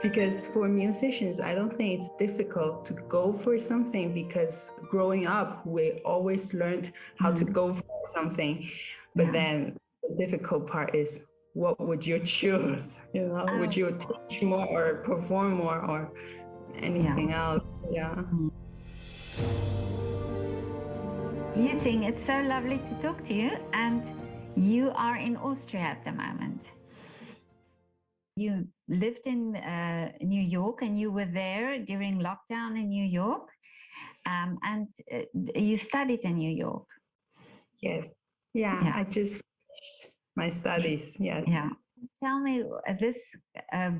Because for musicians, I don't think it's difficult to go for something because growing up, we always learned how to go for something. But then the difficult part is what would you choose? You know, would you teach more or perform more or anything else? Yeah. Yuting, it's so lovely to talk to you. And you are in Austria at the moment. You lived in New York and you were there during lockdown in New York. And you studied in New York. Yes. Yeah. I just finished my studies. Yeah. Tell me this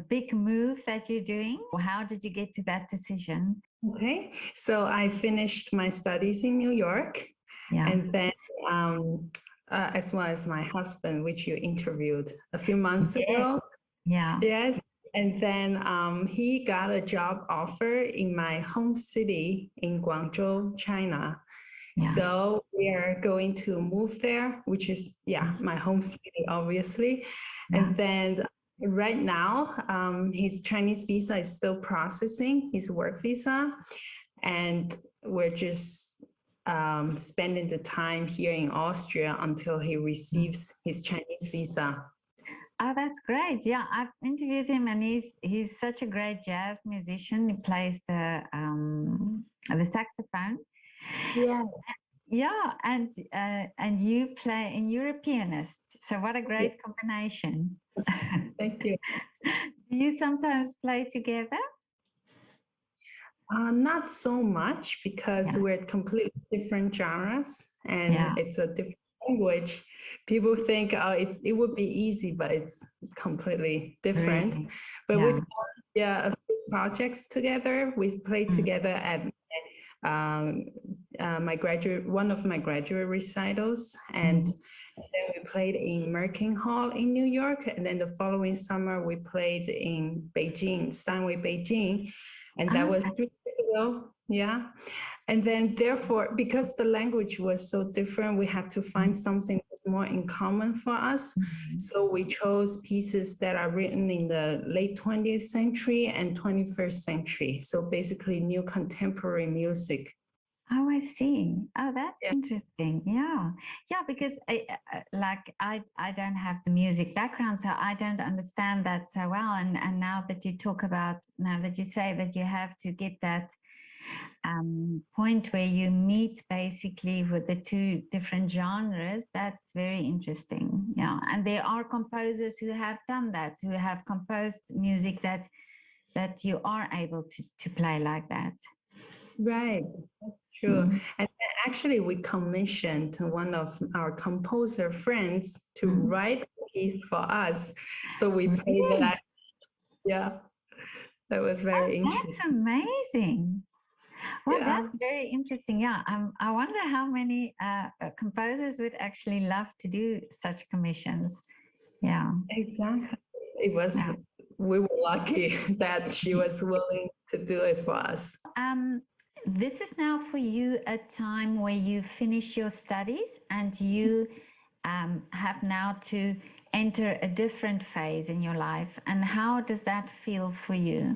big move that you're doing. How did you get to that decision? Okay. So I finished my studies in New York. And then as well as my husband, which you interviewed a few months ago. Yes. And then he got a job offer in my home city in Guangzhou, China. So we are going to move there, which is, my home city, obviously. And then right now, his Chinese visa is still processing, his work visa. And we're just spending the time here in Austria until he receives his Chinese visa. Oh, that's great. Yeah, I've interviewed him and he's such a great jazz musician. He plays the saxophone. Yeah, and you play and you're a pianist. So what a great combination. Thank you. Do you sometimes play together? Not so much because we're completely different genres and it's a different language. People think it would be easy, but it's completely different. Really? But we've done a few projects together. We've played together at one of my graduate recitals, and then we played in Merkin Hall in New York, and then the following summer we played in Beijing, Steinway Beijing, and that was 3 years ago. Yeah. And then therefore, because the language was so different, we had to find something that's more in common for us. So we chose pieces that are written in the late 20th century and 21st century. So basically new contemporary music. Oh, I see. Oh, that's interesting. Yeah. Yeah, because I don't have the music background, so I don't understand that so well. And now that you say that you have to get that point where you meet basically with the two different genres, that's very interesting. Yeah. And there are composers who have done that, who have composed music that you are able to play like that. Right. True. And actually we commissioned one of our composer friends to write a piece for us. So we played that. Yeah. That was very interesting. That's amazing. Well, that's very interesting. Yeah, I wonder how many composers would actually love to do such commissions. Yeah, exactly. It was. We were lucky that she was willing to do it for us. This is now for you a time where you finish your studies and you have now to enter a different phase in your life. And how does that feel for you?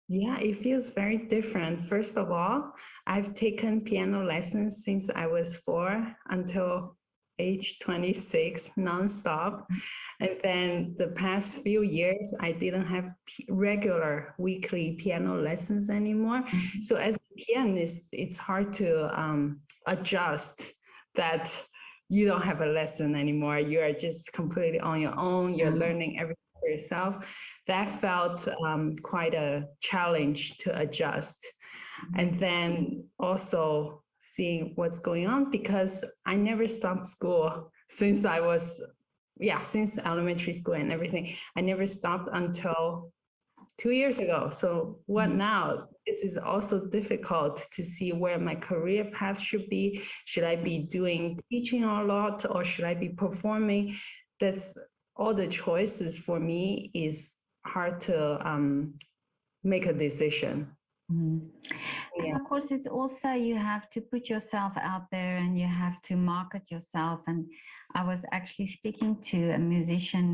Yeah, it feels very different. First of all, I've taken piano lessons since I was 4 until age 26, nonstop. And then the past few years, I didn't have regular weekly piano lessons anymore. So as a pianist, it's hard to adjust that you don't have a lesson anymore. You are just completely on your own. You're learning everything for yourself. That felt quite a challenge to adjust. And then also seeing what's going on, because I never stopped school since I was, since elementary school and everything. I never stopped until 2 years ago. So what now? This is also difficult to see where my career path should be. Should I be doing teaching a lot or should I be performing? That's all the choices for me is hard to make a decision. Mm. And Yeah. of course, it's also you have to put yourself out there and you have to market yourself. And I was actually speaking to a musician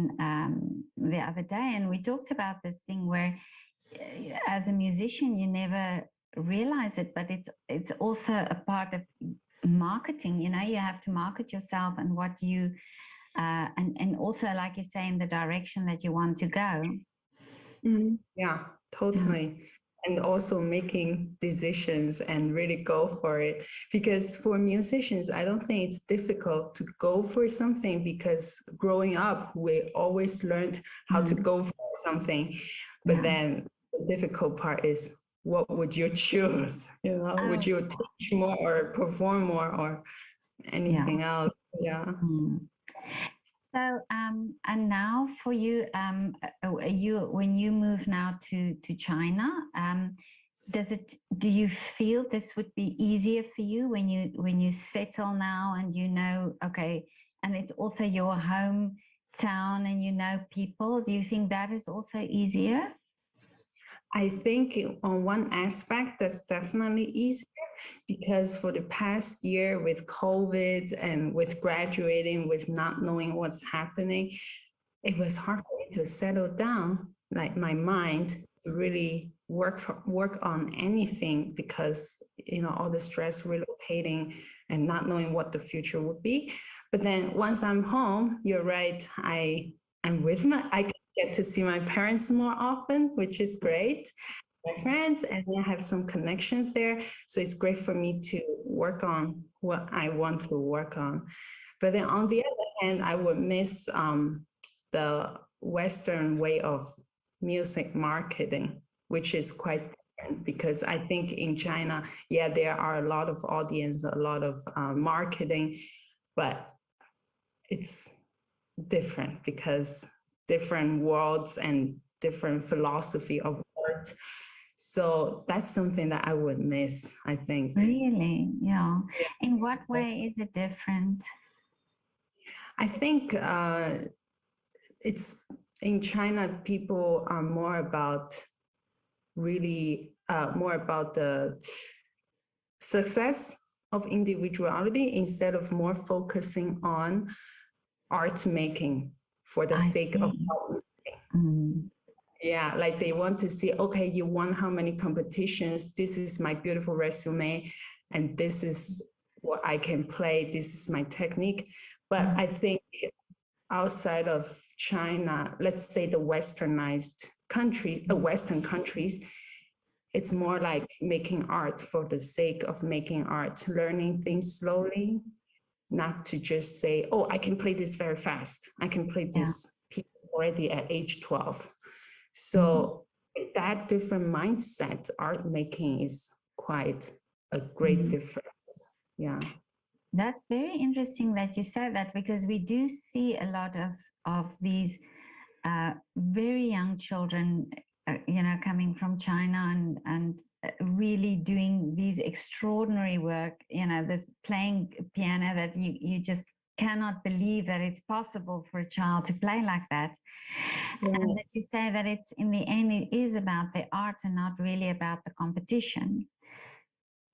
the other day, and we talked about this thing where, as a musician, you never realize it, but it's also a part of marketing. You know, you have to market yourself and what you and also, like you say, in the direction that you want to go. Yeah, totally. And also making decisions and really go for it. Because for musicians, I don't think it's difficult to go for something because growing up, we always learned how to go for something. But then the difficult part is what would you choose? You know, would you teach more or perform more or anything else? Yeah. So, and now for you, when you move now to China, do you feel this would be easier for you when you settle now and you know, okay, and it's also your hometown and you know people? Do you think that is also easier? I think on one aspect, that's definitely easier because for the past year with COVID and with graduating, with not knowing what's happening, it was hard for me to settle down, like my mind to really work on anything because all the stress relocating and not knowing what the future would be. But then once I'm home, you're right, I get to see my parents more often, which is great. My friends, and I have some connections there. So it's great for me to work on what I want to work on. But then on the other hand, I would miss the Western way of music marketing, which is quite different because I think in China, yeah, there are a lot of audience, a lot of marketing, but it's different because different worlds and different philosophy of art. So that's something that I would miss, I think. Really? Yeah. In what way is it different? I think it's in China, people are more about more about the success of individuality instead of more focusing on art making for the sake of art making. Yeah, like they want to see, okay, you won how many competitions? This is my beautiful resume, and this is what I can play. This is my technique. But I think outside of China, let's say the westernized countries, Western countries, it's more like making art for the sake of making art, learning things slowly, not to just say, oh, I can play this very fast. I can play this piece already at age 12. So that different mindset, art making is quite a great difference. Yeah. That's very interesting that you said that because we do see a lot of these very young children, coming from China and really doing these extraordinary work. This playing piano that you just cannot believe that it's possible for a child to play like that. And that you say that it's in the end it is about the art and not really about the competition.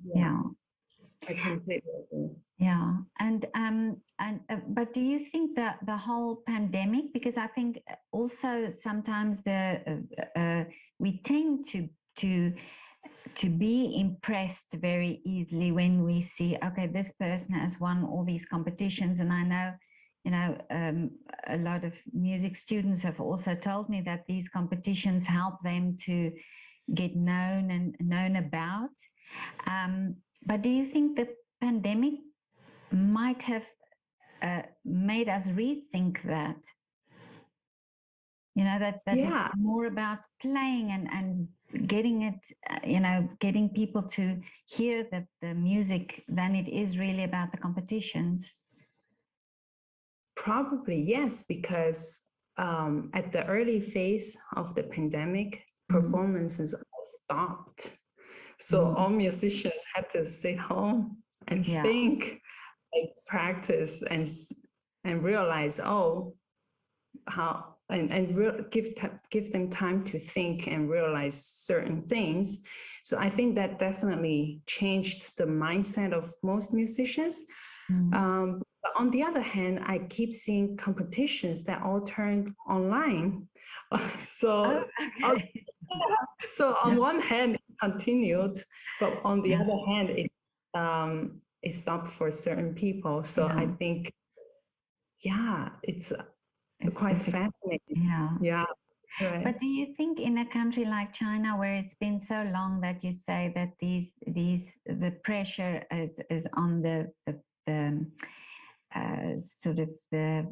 Yeah. I completely agree. Yeah, but do you think that the whole pandemic? Because I think also sometimes we tend to be impressed very easily when we see, okay, this person has won all these competitions, and I know, a lot of music students have also told me that these competitions help them to get known and known about. But do you think the pandemic might have made us rethink that? That it's more about playing and getting it, getting people to hear the music than it is really about the competitions. Probably, yes, because at the early phase of the pandemic, performances all stopped. So all musicians had to sit home and think, like, practice and realize, oh, how give them time to think and realize certain things. So I think that definitely changed the mindset of most musicians. But on the other hand, I keep seeing competitions that all turned online. So, okay. so on one hand, it continued, but on the other hand, it stopped for certain people. So I think, it's quite difficult. fascinating. Yeah. Right. But do you think in a country like China, where it's been so long, that you say that the pressure is on the sort of the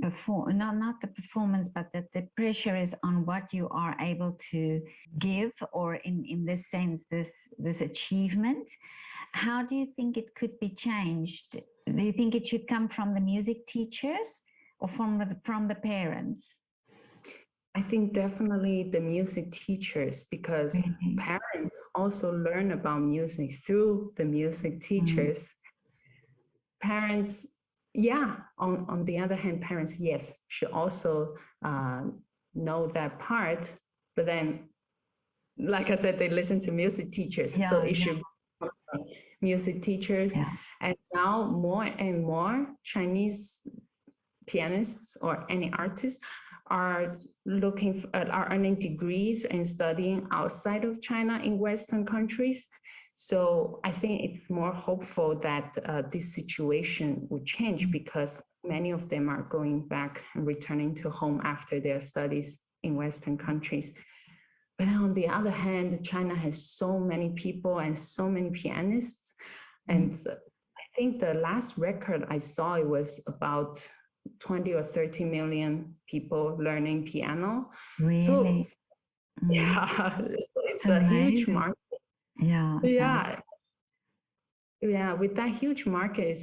not the performance, but that the pressure is on what you are able to give, or in this sense, this achievement. How do you think it could be changed? Do you think it should come from the music teachers or from the parents? I think definitely the music teachers, because parents also learn about music through the music teachers. Parents, on the other hand, parents, yes, should also know that part. But then, like I said, they listen to music teachers. So it should come from music teachers. And now more and more Chinese pianists or any artists are are earning degrees and studying outside of China in Western countries. So I think it's more hopeful that this situation will change, because many of them are going back and returning to home after their studies in Western countries. But on the other hand, China has so many people and so many pianists. And I think the last record I saw, it was about 20 or 30 million people learning piano. Really? So, it's a huge market. Yeah. With that huge market,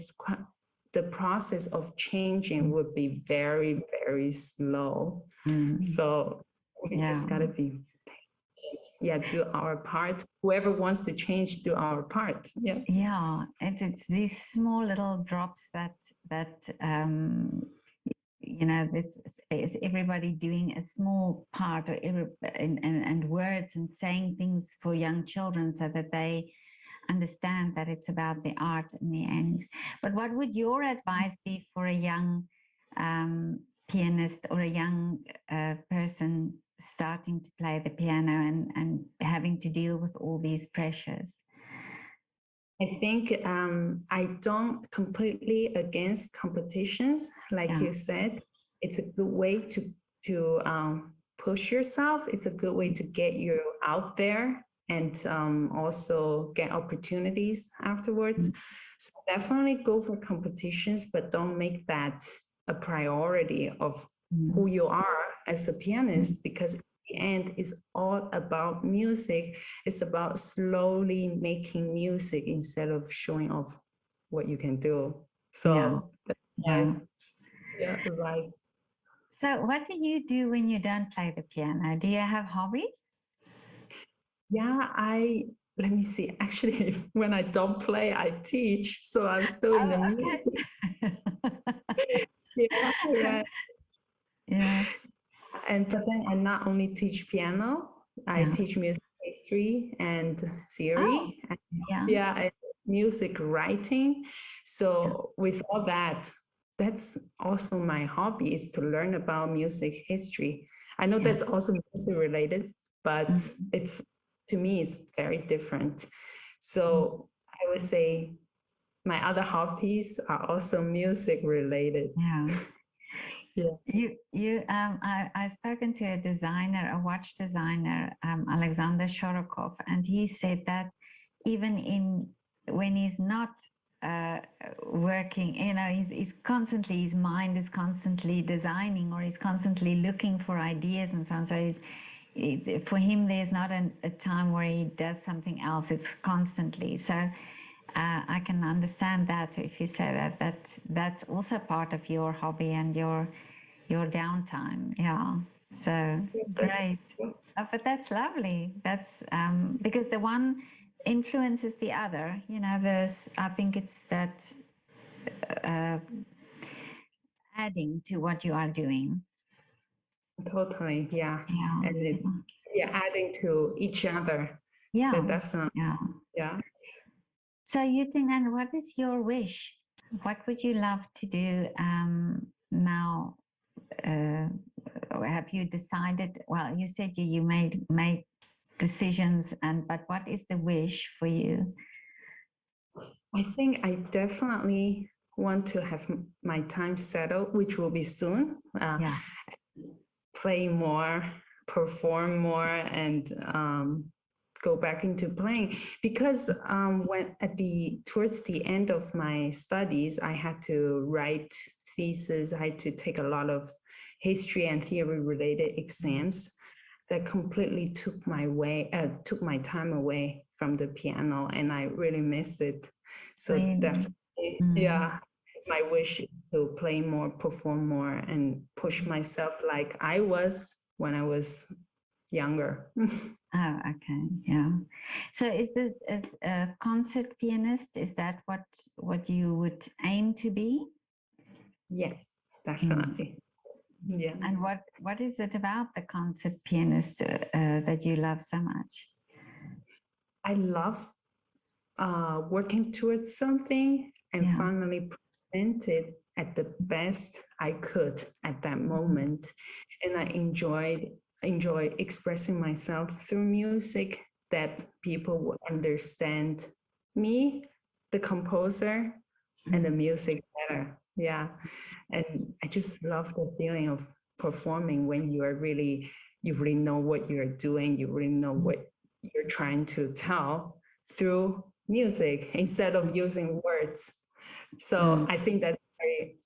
the process of changing would be very, very slow. So we just gotta be do our part. Whoever wants to change, do our part. It's these small little drops that this is everybody doing a small part, and words and saying things for young children, so that they understand that it's about the art in the end. But what would your advice be for a young pianist, or a young person starting to play the piano and having to deal with all these pressures? I think I don't completely against competitions. Like you said, it's a good way to push yourself. It's a good way to get you out there, and also get opportunities afterwards. So definitely go for competitions, but don't make that a priority of who you are as a pianist, because the end is all about music. It's about slowly making music instead of showing off what you can do. So right. So what do you do when you don't play the piano? Do you have hobbies? Let me see. Actually, when I don't play, I teach. So I'm still in the music. But then I not only teach piano, I teach music history and theory. And music writing. So with all that, that's also my hobby, is to learn about music history. I know that's also music related, but to me, it's very different. So I would say my other hobbies are also music related. I've spoken to a designer, a watch designer, Alexander Shorokov, and he said that even when he's not working, he's constantly, his mind is constantly designing, or he's constantly looking for ideas and so on. So for him, there's not a time where he does something else. It's constantly. So I can understand that if you say that's also part of your hobby and your downtime. So great. But that's lovely. That's because the one influences the other. I think it's that adding to what you are doing. Totally, yeah. Yeah. And it, yeah, adding to each other. Yeah. So definitely, Yeah. yeah. So Yuting, and what is your wish? What would you love to do now? Have you decided? Well, you said you made decisions, but what is the wish for you? I think I definitely want to have my time settled, which will be soon. Yeah. Play more, perform more, and go back into playing. Because when towards the end of my studies, I had to write thesis. I had to take a lot of history and theory related exams that completely took my time away from the piano, and I really miss it. So Really? definitely, yeah, my wish is to play more, perform more, and push myself like I was when I was younger. Oh, okay, yeah. So, is this as a concert pianist? Is that what you would aim to be? Yes, definitely. Yeah. And what is it about the concert pianist that you love so much? I love working towards something and finally present it at the best I could at that moment. And I enjoy expressing myself through music that people will understand me, the composer, and the music better. Yeah. And I just love the feeling of performing when you really know what you're doing, you really know what you're trying to tell through music instead of using words. So I think that's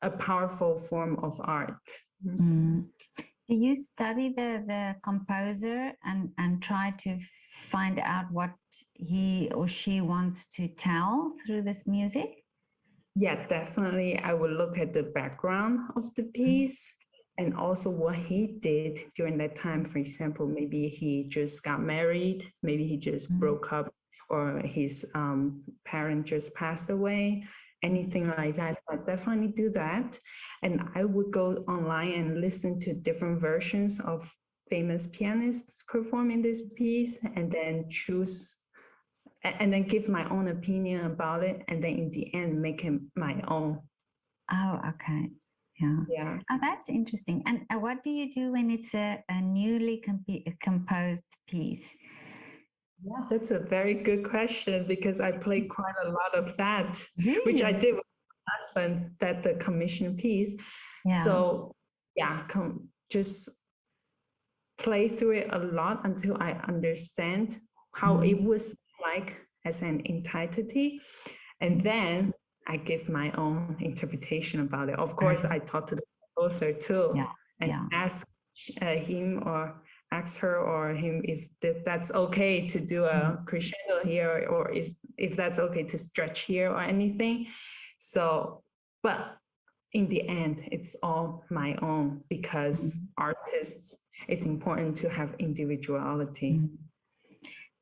a powerful form of art. Do you study the composer and try to find out what he or she wants to tell through this music? Yeah, definitely. I will look at the background of the piece and also what he did during that time. For example, maybe he just got married, maybe he just broke up, or his parent just passed away, anything like that. So I definitely do that. And I would go online and listen to different versions of famous pianists performing this piece and then choose and then give my own opinion about it, and then in the end make it my own. Oh, okay. Yeah. Oh, that's interesting. And what do you do when it's a newly composed piece? Yeah, that's a very good question because I played quite a lot of that, Really? which I did with my husband, that the commission piece. Yeah. So yeah, just play through it a lot until I understand how it was like as an entirety. And then I give my own interpretation about it. Of course, I talk to the composer too and ask him or ask her or him if that's okay to do a crescendo here, or if that's okay to stretch here or anything. So, but in the end, it's all my own because artists, it's important to have individuality.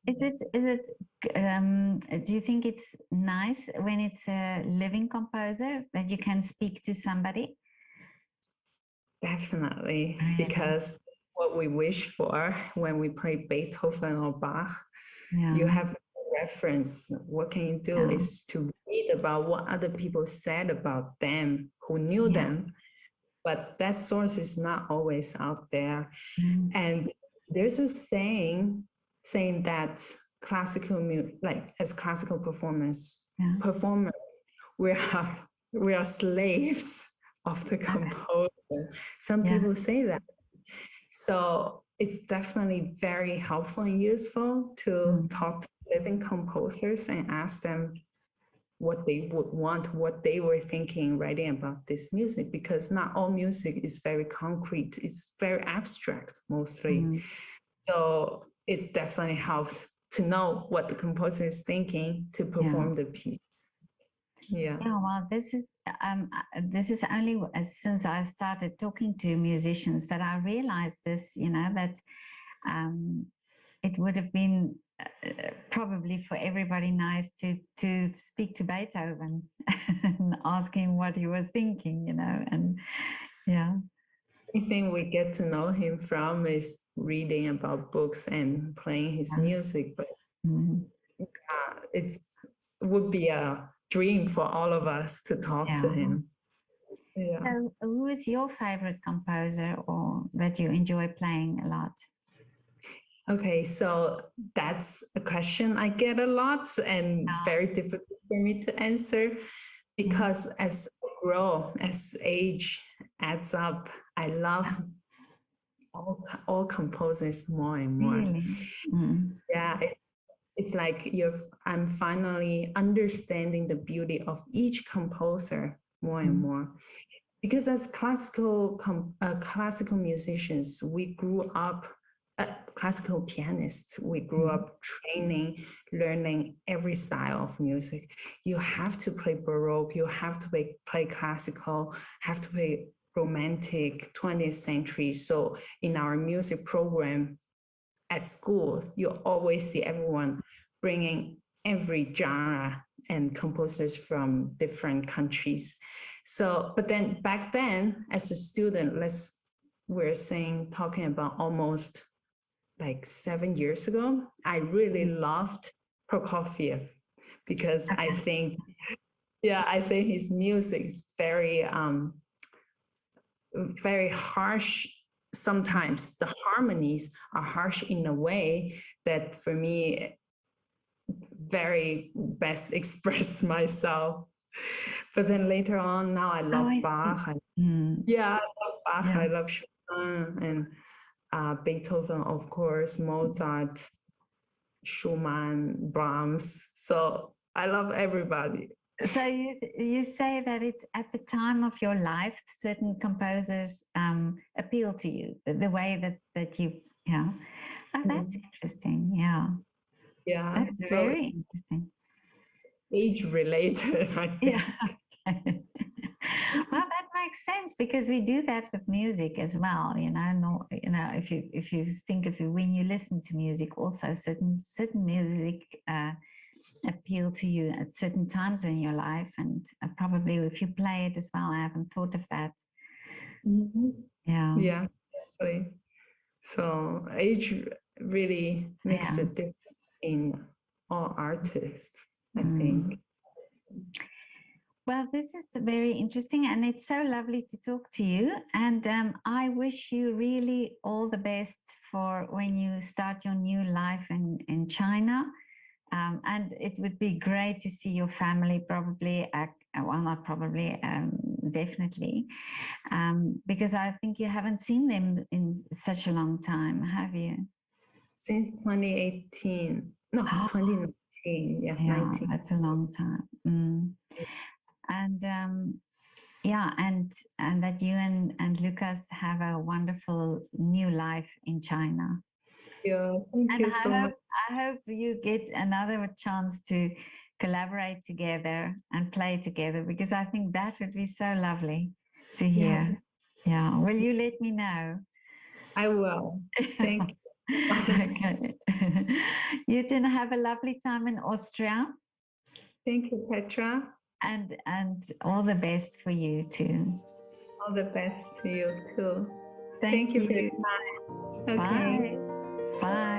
Do you think it's nice when it's a living composer that you can speak to somebody? Definitely, because what we wish for when we play Beethoven or Bach, you have a reference. What can you do is to read about what other people said about them who knew them, but that source is not always out there. And there's a saying that classical music, like as classical performers, we are slaves of the composer. Some people say that. So it's definitely very helpful and useful to talk to living composers and ask them what they would want, what they were thinking writing about this music, because not all music is very concrete. It's very abstract mostly. So it definitely helps to know what the composer is thinking to perform the piece. Yeah. Well, this is only since I started talking to musicians that I realized this, that it would have been probably for everybody nice to speak to Beethoven and ask him what he was thinking, and yeah. Anything we get to know him from is reading about books and playing his music, but it would be a dream for all of us to talk to him. Yeah. So who is your favorite composer or that you enjoy playing a lot? Okay, so that's a question I get a lot and very difficult for me to answer, because as I grow, as age adds up, I love all composers more and more. Really? Yeah, it's like I'm finally understanding the beauty of each composer more and more. Because as classical musicians, we grew up, classical pianists, we grew up learning every style of music. You have to play Baroque, you have to play classical, have to play romantic, 20th century. So in our music program at school, you always see everyone bringing every genre and composers from different countries. So, but then back then, as a student, talking about almost like 7 years ago, I really loved Prokofiev, because I think his music is very, very harsh. Sometimes the harmonies are harsh in a way that for me very best express myself. But then later on, now I love Bach. I love Bach. I love Chopin and Beethoven, of course, Mozart, Schumann, Brahms. So I love everybody. So you say that it's at the time of your life, certain composers appeal to you, the way that you, that's interesting. Yeah. That's very interesting. Age related, I think. Well, that makes sense, because we do that with music as well. If you think of it, when you listen to music, also certain music appeal to you at certain times in your life, and probably if you play it as well. I haven't thought of that. Yeah, definitely. So age really makes a difference in all artists, I think. Well, this is very interesting, and it's so lovely to talk to you. And I wish you really all the best for when you start your new life in China. And it would be great to see your family, probably, well, not probably, definitely, because I think you haven't seen them in such a long time, have you? Since 2018. No, 2019. Yeah, 19. That's a long time. And and that you and Lukas have a wonderful new life in China. Yeah, thank you so much. I hope you get another chance to collaborate together and play together, because I think that would be so lovely to hear. Yeah. Will you let me know? I will. Thank you. Okay. Yuting, have a lovely time in Austria. Thank you, Petra. And all the best for you too. All the best to you too. Thank you for your time. Okay. Bye. Bye.